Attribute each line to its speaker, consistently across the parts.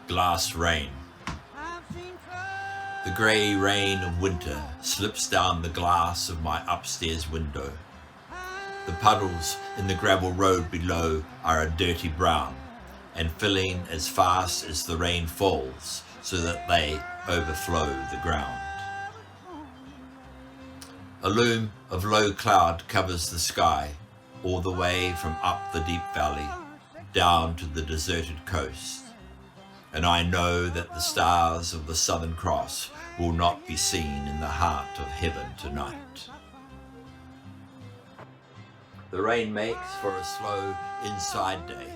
Speaker 1: Glass rain. The grey rain of winter slips down the glass of my upstairs window. The puddles in the gravel road below are a dirty brown, and filling as fast as the rain falls so that they overflow the ground. A loom of low cloud covers the sky all the way from up the deep valley down to the deserted coast, and I know that the stars of the Southern Cross will not be seen in the heart of heaven tonight. The rain makes for a slow inside day,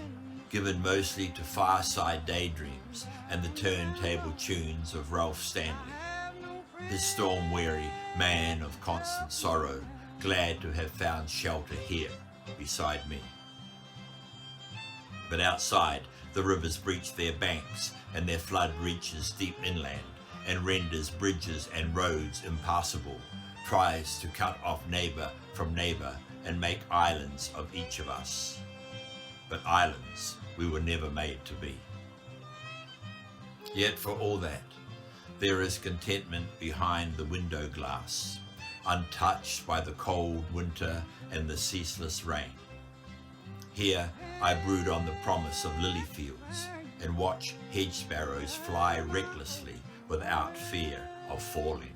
Speaker 1: given mostly to fireside daydreams and the turntable tunes of Ralph Stanley, his storm-weary man of constant sorrow, glad to have found shelter here beside me. But outside, the rivers breach their banks and their flood reaches deep inland and renders bridges and roads impassable, tries to cut off neighbour from neighbour and make islands of each of us. But islands we were never made to be. Yet for all that, there is contentment behind the window glass, untouched by the cold winter and the ceaseless rain. Here I brood on the promise of lily fields and watch hedge sparrows fly recklessly without fear of falling.